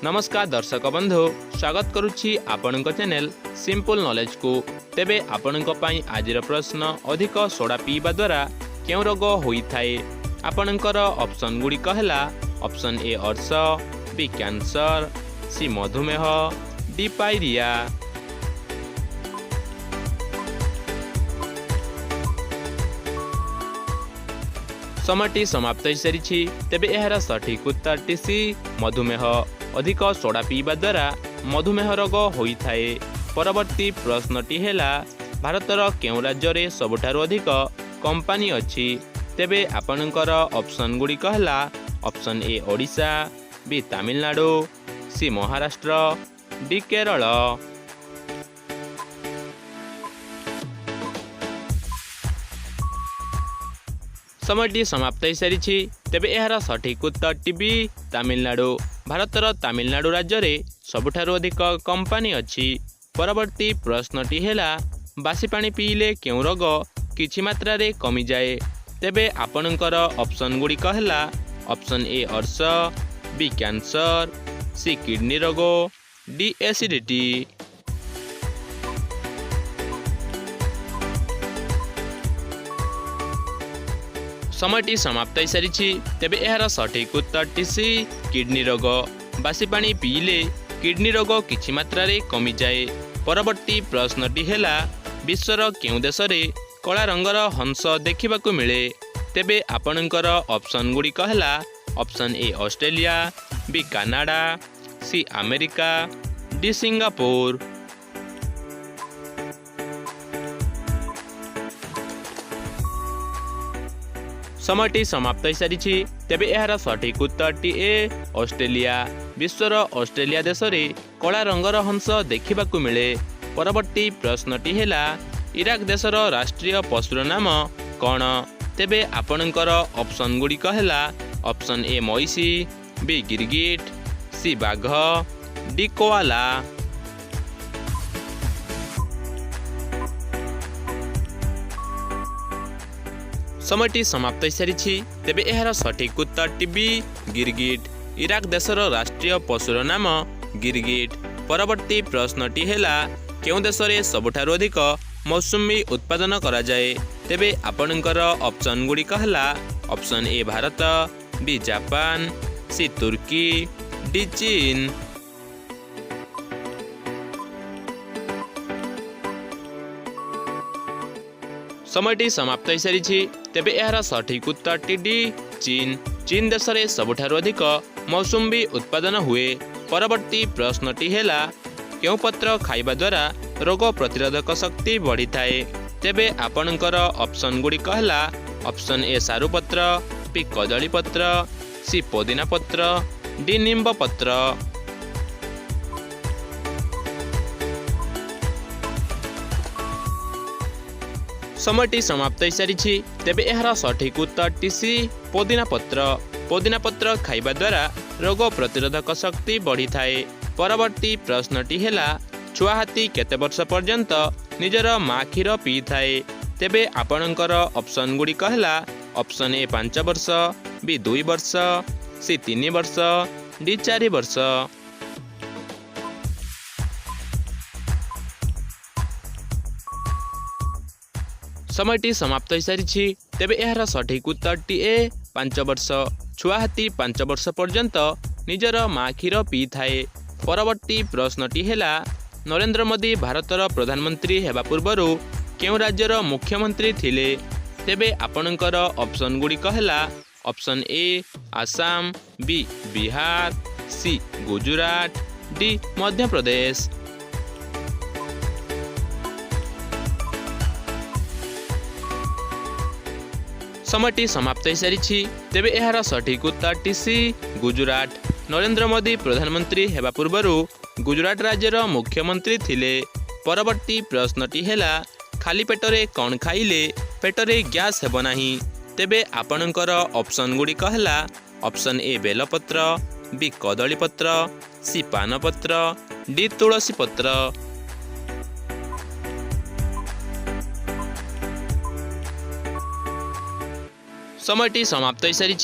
नमस्कार दर्शक बंधु स्वागत करुच्ची आपणक चैनल सिंपल नॉलेज को। तेबे आपणक पई आजिर प्रश्न अधिक सोडा पीवा द्वारा क्यों रोग होइथाए। आपणकर ऑप्शन गुड़िक है ऑप्शन ए अर्श, बी कैंसर, सी मधुमेह, डी पायरिया। समयटी समाप्त हो सारी। तेबे यार सठिक उत्तर टी सी मधुमेह। अधिक सोडा पीवा द्वारा मधुमेह रोग होइथाए। परवर्ती प्रश्नटी है भारतर केउं राज्य रे सबुठारु अधिक कंपनी अछि। तेबे आपणकर ऑप्शन गुड़िक है option A Odisha, B Tamil Nadu, C Maharashtra, D Kerala. समयटी समाप्त हो सारी। तेबे यार सठिक उत्तर टी तमिलनाडु। भारतर तमिलनाडु राज्य रे सबुठारु अधिक कंपनी अछि। परवर्ती प्रश्नटी है बासी पानी पीले केउं रोग किछि मात्रा रे कमी जाए। तेबे आपणकर ऑप्शन गुड़िक है ऑप्शन ए अर्श, बी कैंसर, सी किडनी रोग, डी एसिडिटी। समयटी समाप्त हो सारी। तेबे यार सठिक उत्तर टी सी किडनी रोग। बासी पानी पीले किडनी रोग किछि मात्रा रे कमी जाए। परवर्ती प्रश्नटी है विश्वर केउं देश रे कला रंगर हंस देखिबाकू मिले। तेबे आपणकर ऑप्शन गुड़िक है option A Australia, B Canada, C America, D Singapore. समयटी समाप्त हो सारी। तेबे यार सठिक उत्तर टी ए ऑस्ट्रेलिया। विश्वर ऑस्ट्रेलिया देश रे कला रंगर हंस देखिबाकू मिले। परवर्ती प्रश्नटी है इराक देशर राष्ट्रीय पशुर नाम कौन। तेबे आपणकर ऑप्शन गुड़िक है ऑप्शन ए मईसी, बी गिरगिट, सी बाघ, डी कोआला। समयटी समाप्त हो सारी। तेबे यार सठिक उत्तर टी गिरगिट। इराक देशर राष्ट्रीय पशुर नाम गिरगिट। परवर्ती प्रश्नटी है केउं देश रे सबुठारु अधिक मौसुमी उत्पादन करा जाए। तेबे आपणकर ऑप्शन गुड़िक है option A Bharat, B Japan, C तुर्की, डी चीन। समयटी समाप्त हो सारी। तेबे यार सठिक उत्तर टी डी चीन। चीन देश रे सबुठारु अधिक मौसुमी उत्पादन हुए। परवर्ती प्रश्नटी है केउं पत्र खाइबा द्वारा रोग प्रतिरोधक शक्ति बढ़ी थाए। तेबे आपणकर ऑप्शन गुड़िक है ऑप्शन ए सारू पत्र, बी कदली पत्र, सी पुदीना पत्र, डी निम्ब पत्र। समयटी समाप्त हो सारी। तेबे यार सठिक उत्तर टी सी पुदीना पत्र। पुदीना पत्र खाइबा द्वारा रोग प्रतिरोधक शक्ति बढ़ी थाए। परवर्ती प्रश्नटी है छुआ हाथी केते वर्ष पर्यंत निजर माँ क्षीर पी थाए। तेबे आपणकर ऑप्शन गुड़िक है ऑप्शन ए 5 वर्ष, बी 2 वर्ष, सी 3 वर्ष, डी 4 वर्ष। समयटी समाप्त हो सारी। तेबे यार सठिक उत्तर टी ए 5 वर्ष। छुआ हाथी 5 वर्ष पर्यंत निजर माँ क्षीर पी थाए। परवर्ती प्रश्नटी है नरेंद्र मोदी भारतर प्रधानमंत्री हेबा पूर्वरु केउं राज्यर मुख्यमंत्री थिले। तेबे आपणकर ऑप्शन गुड़िक है option A Assam, B Bihar, C Gujarat, D Madhya Pradesh. समयटी समाप्त हो सारी। तेबे यार सठिक उत्तर टी सी गुजरात। नरेंद्र मोदी प्रधानमंत्री हेबा पूर्वरु गुजरात राज्यर मुख्यमंत्री थिले। परवर्ती प्रश्नटी है खाली पेटरे कौन खाइले पेटरे गैस हेब नाही। तेबे आपणकर ऑप्शन गुड़िक है ऑप्शन ए बेलपत्र, बी कदली पत्र, सी पान पत्र, डी तुलसी पत्र। समयटी समाप्त हो सारी।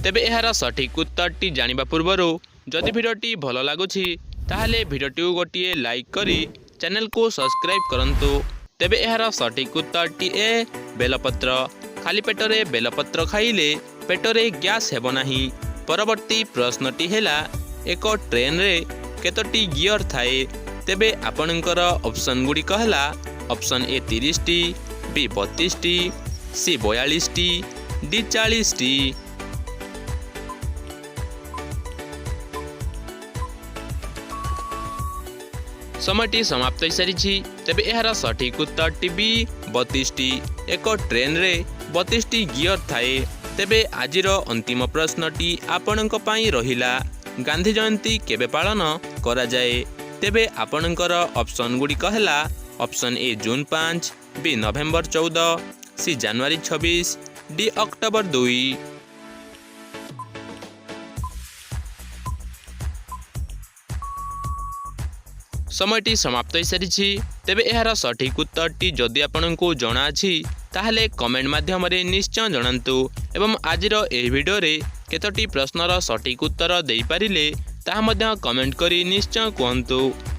तेबे यार सठिक उत्तर टी जानिबा पूर्वरु जदि भिडियोटी भल लगुछि ताहले भिडियोटी गोटे लाइक करी चैनल को सब्सक्राइब करंतु। तेबे एहार सठिक उत्तरटी ए बेलपत्र। खाली पेटरे बेलपत्र खाइले पेटरे गैस हेब नाही। परवर्ती प्रश्नटी हेला एक ट्रेन रे केतोटी गियर थाए। तेबे आपणकर ऑप्शन गुड़िक है ऑप्शन ए 30 टी, बी 32 टी, सी 42 टी, डी 40 टी। समयटी समाप्त हो सारी। तेबे एहार सठिक उत्तर टी बी 32 टी। एक ट्रेन रे 32 टी गियर थाए। तेबे आजिर अंतिम प्रश्नटी आपणक पई रहिला गांधी जयंती केबे पालन करा जाए। तेबे आपणकर ऑप्शन गुड़िक है option A June 5, B November 14, C जनवरी 26, डी अक्टोबर 2। समयटी समाप्त हो सारी। तेबे एहार सठिक उत्तरटी जदि आपंको जना अछि ताहले कमेंट माध्यम रे निश्चय जणांतु एवं आजिर एही वीडियो रे केतोटी प्रश्नर सठिक उत्तर देई पारिले ताहा मध्य कमेंट करी निश्चय कहंतु।